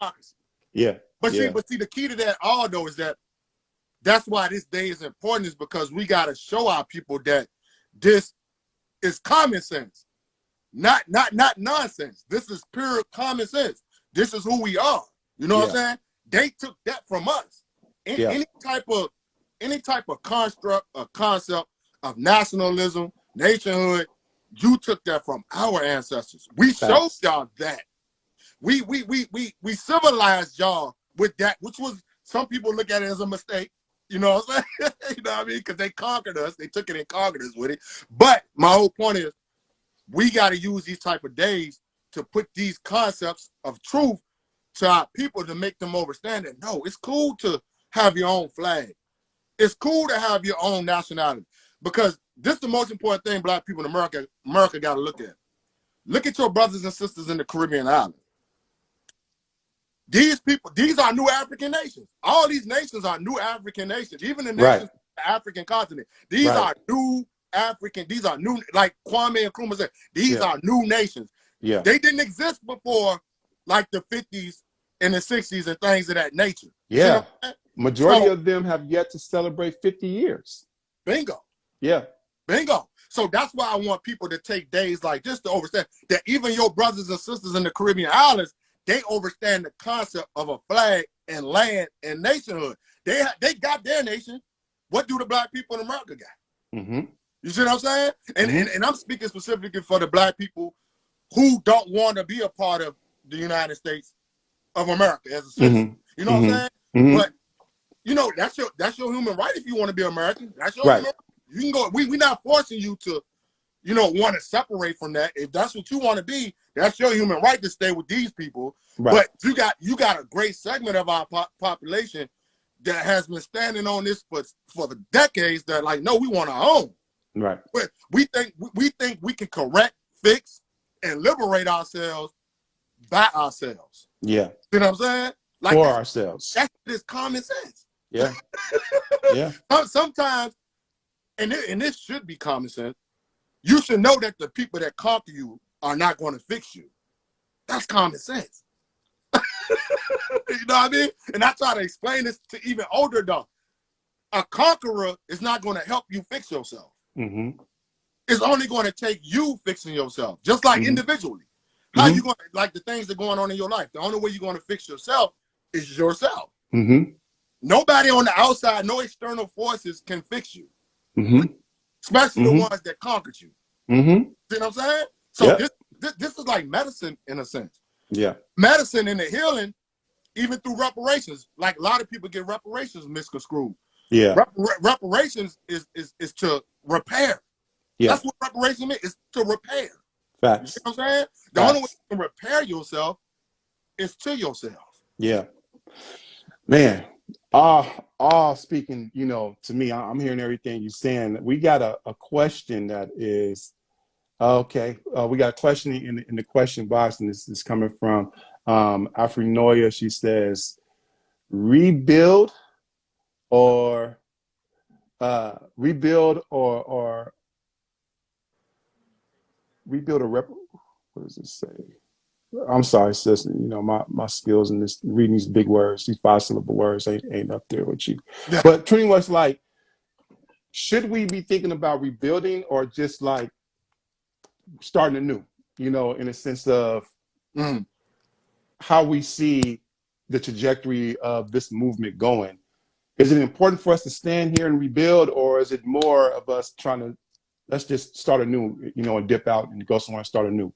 Yeah. But see, the key to that all though is that's why this day is important, is because we got to show our people that this is common sense, not nonsense. This is pure common sense. This is who we are. You know what I'm saying? They took that from us. Any type of construct, a concept of nationalism, nationhood, you took that from our ancestors. We showed y'all that. We civilized y'all with that, which was, some people look at it as a mistake. You know what I'm saying? You know what I mean? Because they conquered us. They took it and conquered us with it. But my whole point is, we got to use these type of days to put these concepts of truth to our people, to make them understand that, no, it's cool to have your own flag. It's cool to have your own nationality. Because this is the most important thing black people in America got to look at. Look at your brothers and sisters in the Caribbean islands. These people, these are new African nations. All these nations are new African nations. Even the nations of the African continent. These are new African, these are new, like Kwame and Nkrumah said, these are new nations. Yeah. They didn't exist before, like the 50s and the 60s and things of that nature. Yeah. Majority of them have yet to celebrate 50 years. Bingo. Yeah. Bingo. So that's why I want people to take days like this to understand that even your brothers and sisters in the Caribbean islands, they understand the concept of a flag and land and nationhood. They got their nation. What do the black people in America got? Mm-hmm. You see what I'm saying? And I'm speaking specifically for the black people who don't want to be a part of the United States of America as a citizen. Mm-hmm. You know what I'm saying? Mm-hmm. But you know, that's your human right if you want to be American. That's your human right. You can go. We're not forcing you to, you know, want to separate from that. If that's what you want to be, that's your human right to stay with these people. Right. But you got a great segment of our population that has been standing on this for the decades. That like, no, we want our own. Right. But we think we can correct, fix, and liberate ourselves by ourselves. Yeah. You know what I'm saying? Like for ourselves. That's just common sense. Yeah. Yeah. Sometimes, and this should be common sense, you should know that the people that conquer you are not going to fix you. That's common sense. You know what I mean? And I try to explain this to even older adults. A conqueror is not going to help you fix yourself. Mm-hmm. it's only going to take you fixing yourself, just like individually. How you going to, like the things that are going on in your life, the only way you're going to fix yourself is yourself. Nobody on the outside, no external forces can fix you, especially the ones that conquered you. See what I'm saying? So this is like medicine in a sense. Yeah. Medicine and the healing, even through reparations. Like a lot of people get reparations misconstrued. Yeah. Reparations is to repair. Yeah. That's what reparation is to repair. Facts. You know what I'm saying? The only way you can repair yourself is to yourself. Yeah. Man, all speaking, you know, to me, I'm hearing everything you're saying. We got a question that is, okay, we got a question in the question box, and this is coming from Afrinoya. She says, rebuild or rebuild or rebuild a what does it say? I'm sorry, sis. You know, my skills in this reading these big words, these 5-syllable words ain't up there with you. But pretty much like, should we be thinking about rebuilding or just like starting anew? You know, in a sense of how we see the trajectory of this movement going. Is it important for us to stand here and rebuild, or is it more of us trying to, let's just start anew, you know, and dip out and go somewhere and start anew?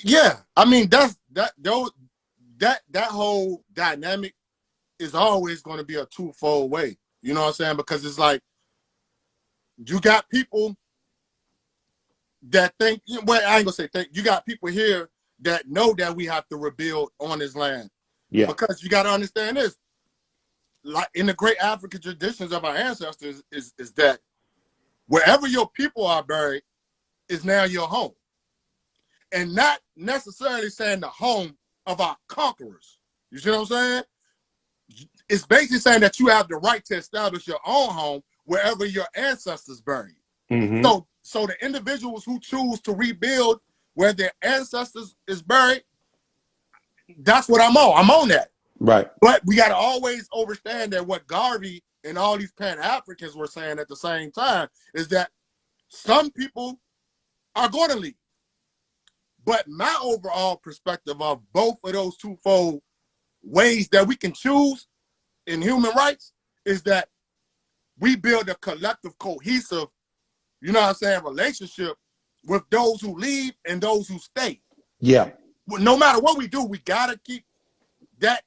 Yeah, I mean that whole dynamic is always going to be a twofold way. You know what I'm saying? Because it's like you got people that think. Well, I ain't gonna say think. You got people here that know that we have to rebuild on this land. Yeah. Because you got to understand this. Like in the great African traditions of our ancestors, is that wherever your people are buried is now your home. And not necessarily saying the home of our conquerors. You see what I'm saying? It's basically saying that you have the right to establish your own home wherever your ancestors buried. So the individuals who choose to rebuild where their ancestors is buried, that's what I'm on. I'm on that. Right. But we got to always understand that what Garvey and all these Pan-Africans were saying at the same time is that some people are going to leave. But my overall perspective of both of those twofold ways that we can choose in human rights is that we build a collective, cohesive, you know what I'm saying, relationship with those who leave and those who stay. Yeah. No matter what we do, we got to keep that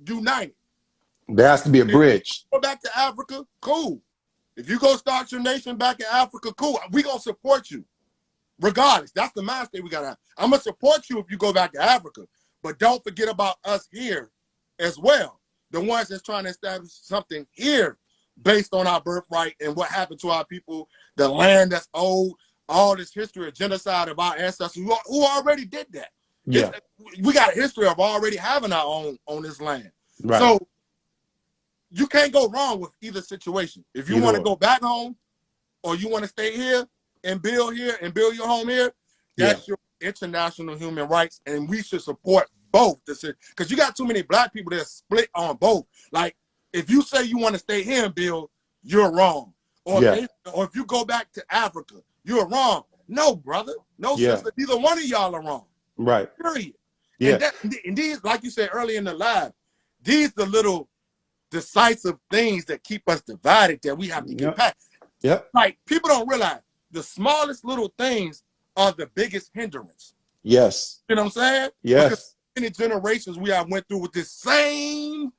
united. There has to be a bridge. If you go back to Africa, cool. If you go start your nation back in Africa, cool. We going to support you. Regardless, that's the mindset we got to have. I'm going to support you if you go back to Africa. But don't forget about us here as well. The ones that's trying to establish something here based on our birthright and what happened to our people, the land that's old, all this history of genocide of our ancestors who already did that. Yeah. We got a history of already having our own on this land. Right. So you can't go wrong with either situation. If you want to go back home or you want to stay here and build your home here, that's your international human rights, and we should support both. Because you got too many black people that are split on both. Like, if you say you want to stay here and build, you're wrong. Or if you go back to Africa, you're wrong. No, brother. No, sister. Neither one of y'all are wrong. Right. Period. Yeah. And these, like you said earlier in the live, these the little decisive things that keep us divided that we have to get past. Yep. Like, people don't realize the smallest little things are the biggest hindrance. Yes. You know what I'm saying? Yes. Because many generations we have went through with the same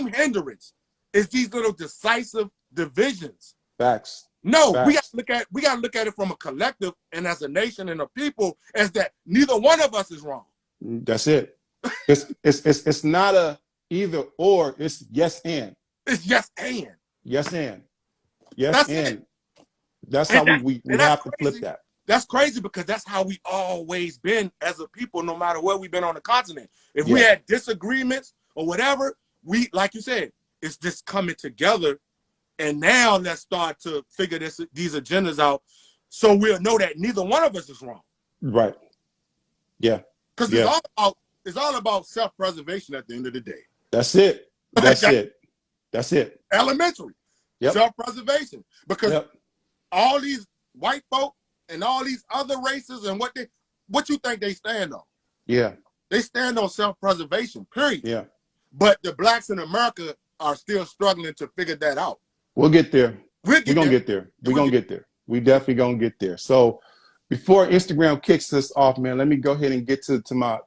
hindrance is these little decisive divisions. Facts. No, Facts. we gotta look at it from a collective and as a nation and a people as that neither one of us is wrong. That's it. It's not a either or, it's yes and. It's yes and. Yes and. Yes that's and. It. That's how we have to flip that. That's crazy because that's how we always been as a people, no matter where we've been on the continent. If we had disagreements or whatever, we, like you said, it's just coming together. And now let's start to figure these agendas out so we'll know that neither one of us is wrong. Right. Yeah. Because it's all about self-preservation at the end of the day. That's it. That's it. That's it. Elementary. Yep. Self-preservation. Because all these white folk and all these other races and what you think they stand on? Yeah. They stand on self-preservation, period. Yeah. But the blacks in America are still struggling to figure that out. We'll get there. We're gonna get there. We're gonna get there. We definitely gonna get there. So before Instagram kicks us off, man, let me go ahead and get to my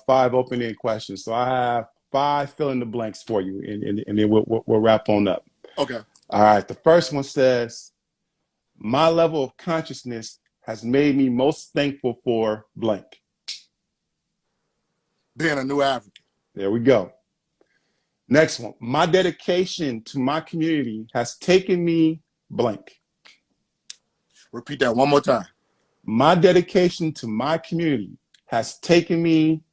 5 open-ended questions. So I have 5 fill in the blanks for you, and then we'll wrap on up. Okay. All right. The first one says, my level of consciousness has made me most thankful for blank. Being a new African. There we go. Next one. My dedication to my community has taken me blank. Repeat that one more time. My dedication to my community has taken me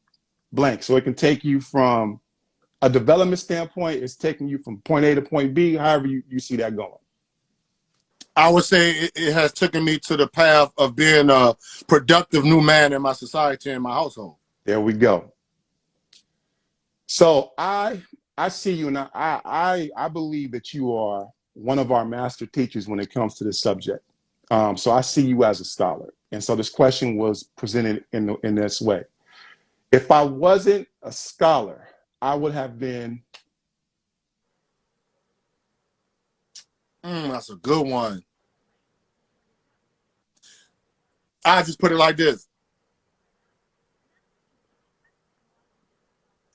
blank. So it can take you from a development standpoint. It's taking you from point A to point B, however you see that going. I would say it has taken me to the path of being a productive new man in my society and my household. There we go. So I see you, and I believe that you are one of our master teachers when it comes to this subject. So I see you as a scholar. And so this question was presented in this way. If I wasn't a scholar, I would have been. That's a good one. I just put it like this.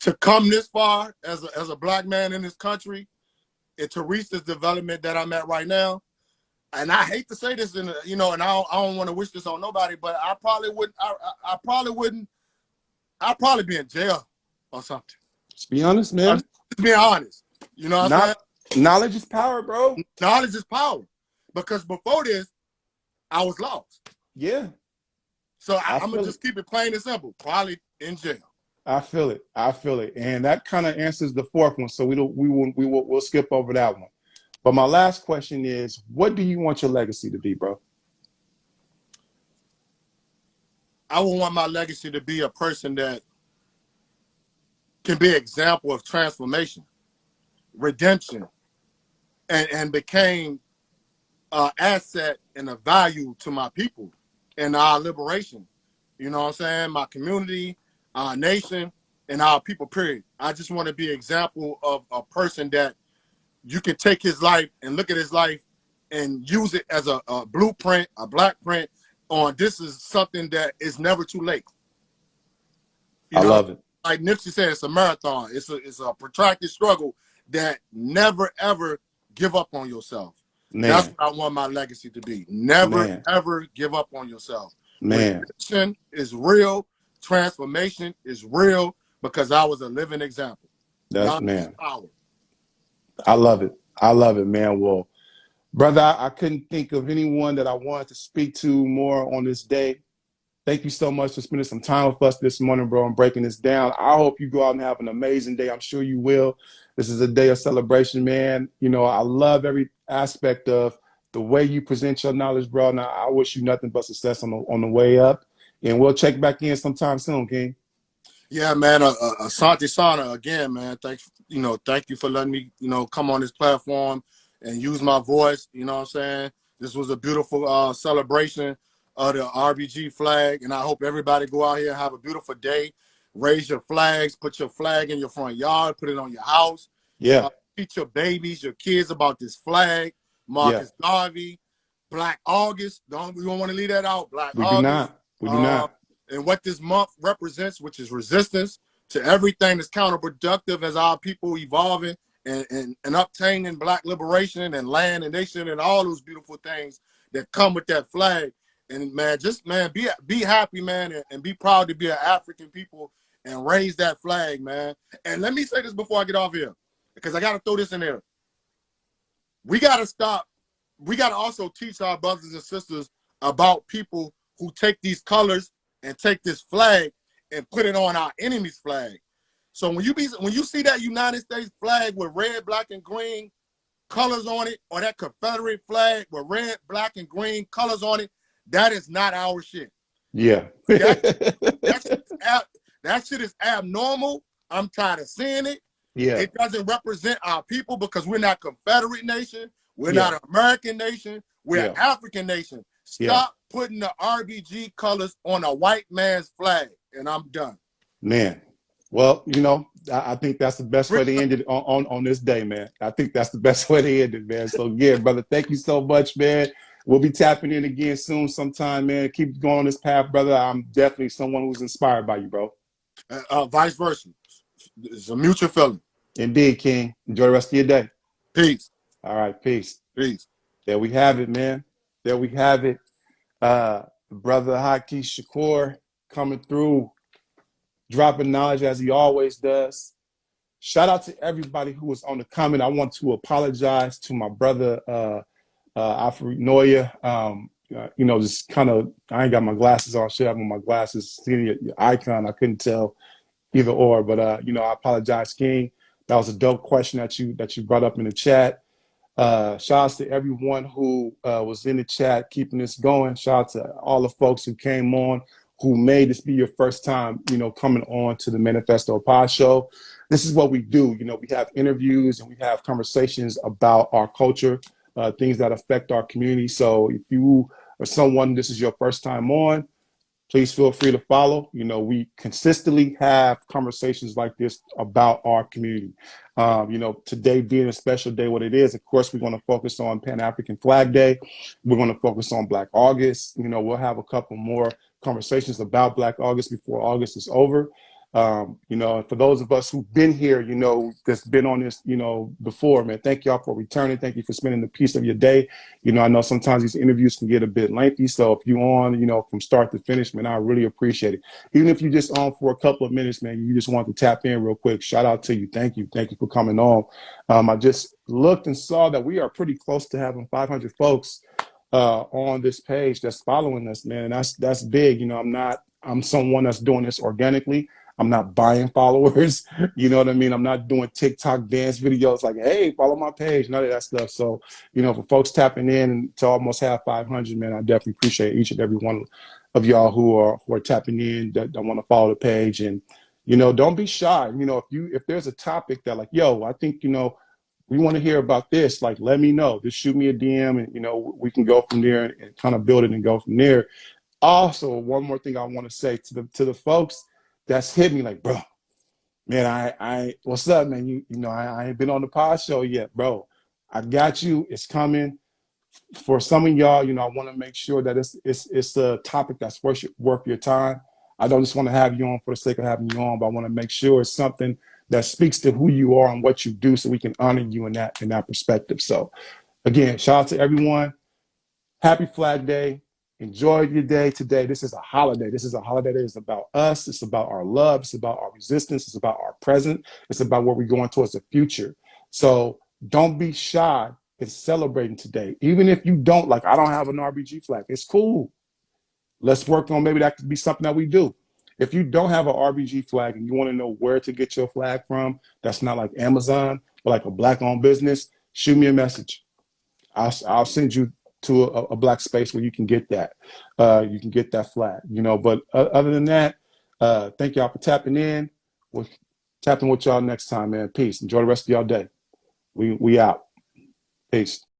To come this far as a black man in this country and to reach this development that I'm at right now, and I hate to say this, and I don't want to wish this on nobody, but I probably wouldn't. I probably wouldn't. I'd probably be in jail or something. Just be honest, man. Just being honest. You know what I'm saying? Knowledge is power, bro. Knowledge is power. Because before this, I was lost. Yeah. So I'm gonna just keep it plain and simple. Probably in jail. I feel it. I feel it. And that kind of answers the fourth one. So we'll skip over that one. But my last question is, what do you want your legacy to be, bro? I would want my legacy to be a person that can be an example of transformation, redemption, and became an asset and a value to my people and our liberation. You know what I'm saying? My community, our nation, and our people, period. I just want to be an example of a person that you can take his life and look at his life and use it as a blueprint, a black print on this is something that is never too late. I love it. Like Nipsey said, it's a marathon. It's a protracted struggle that never, ever give up on yourself. Man. That's what I want my legacy to be. Never, ever give up on yourself. Man. Redemption is real. Transformation is real because I was a living example. Man. I love it. I love it, man. Well, brother, I couldn't think of anyone that I wanted to speak to more on this day. Thank you so much for spending some time with us this morning, bro, and breaking this down. I hope you go out and have an amazing day. I'm sure you will. This is a day of celebration, man. You know, I love every aspect of the way you present your knowledge, bro. Now, I wish you nothing but success on the way up. And we'll check back in sometime soon, King. Yeah, man. Asante Sana again, man. Thank you for letting me, come on this platform and use my voice. You know what I'm saying? This was a beautiful celebration of the RBG flag, and I hope everybody go out here and have a beautiful day. Raise your flags, put your flag in your front yard, put it on your house. Yeah. Teach your babies, your kids about this flag. Marcus Garvey, Black August. We don't want to leave that out. Black August. We do not. And what this month represents, which is resistance to everything that's counterproductive as our people evolving and obtaining black liberation and land and nation and all those beautiful things that come with that flag. And man, be happy, man, and be proud to be an African people and raise that flag, man. And let me say this before I get off here, because I got to throw this in there. We got to stop. We got to also teach our brothers and sisters about people who take these colors and take this flag and put it on our enemy's flag. So when you see that United States flag with red, black, and green colors on it, or that Confederate flag with red, black, and green colors on it, that is not our shit. Yeah. that shit is abnormal. I'm tired of seeing it. Yeah. It doesn't represent our people because we're not Confederate nation. We're not an American nation. We're an African nation. Stop putting the RBG colors on a white man's flag. And I'm done. Man. Well, you know, I think that's the best way to end it on this day, man. I think that's the best way to end it, man. So, yeah, brother, thank you so much, man. We'll be tapping in again soon sometime, man. Keep going on this path, brother. I'm definitely someone who's inspired by you, bro. Vice versa. It's a mutual feeling. Indeed, King. Enjoy the rest of your day. Peace. All right, peace. Peace. There we have it, man. There we have it. Brother Haki Shakur coming through, dropping knowledge as he always does. Shout out to everybody who was on the comment. I want to apologize to my brother, Alfred Noya. You know, just kind of, I ain't got my glasses on. Shit, I have my glasses. Seeing your icon, I couldn't tell either or. But you know, I apologize, King. That was a dope question that you brought up in the chat. Shout out to everyone who was in the chat, keeping this going. Shout out to all the folks who came on, who made this be your first time, you know, coming on to the Maineafesto Podshow. This is what we do. You know, we have interviews and we have conversations about our culture, things that affect our community. So if you are someone, this is your first time on, please feel free to follow. You know, we consistently have conversations like this about our community. You know, today being a special day, what it is, of course, we're going to focus on Pan-African Flag Day. We're going to focus on Black August. You know, we'll have a couple more conversations about Black August before August is over. You know, for those of us who've been here, you know, that's been on this, you know, before, man, thank y'all for returning. Thank you for spending the piece of your day. You know, I know sometimes these interviews can get a bit lengthy. So if you're on, you know, from start to finish, man, I really appreciate it. Even if you're just on for a couple of minutes, man, you just want to tap in real quick. Shout out to you. Thank you. Thank you for coming on. I just looked and saw that we are pretty close to having 500 folks on this page that's following us, man. And that's big. You know, I'm someone that's doing this organically. I'm not buying followers. You know what I mean? I'm not doing TikTok dance videos like, hey, follow my page, none of that stuff. So, you know, for folks tapping in to almost have 500, man, I definitely appreciate each and every one of y'all who are tapping in, that want to follow the page. And, you know, don't be shy. You know, if there's a topic that like, yo, I think, you know, we want to hear about this, like, let me know. Just shoot me a DM and, you know, we can go from there and kind of build it and go from there. Also, one more thing I want to say to the folks that's hit me like, bro, man, I what's up, man? You know, I ain't been on the pod show yet, bro. I got you. It's coming. For some of y'all, you know, I want to make sure that it's a topic that's worth your time. I don't just want to have you on for the sake of having you on, but I want to make sure it's something that speaks to who you are and what you do, so we can honor you in that perspective. So, again, shout out to everyone. Happy Flag Day. Enjoy your day today. This is a holiday. This is a holiday that is about us. It's about our love. It's about our resistance. It's about our present. It's about where we're going towards the future. So don't be shy in celebrating today. Even if you don't, like, I don't have an RBG flag. It's cool. Let's work on, maybe that could be something that we do. If you don't have an RBG flag and you want to know where to get your flag from, that's not like Amazon, but like a Black-owned business, shoot me a message. I'll send you to a Black space where you can get that. You can get that flag, you know. But other than that, thank y'all for tapping in. We'll tap in with y'all next time, man. Peace. Enjoy the rest of y'all day. We out. Peace.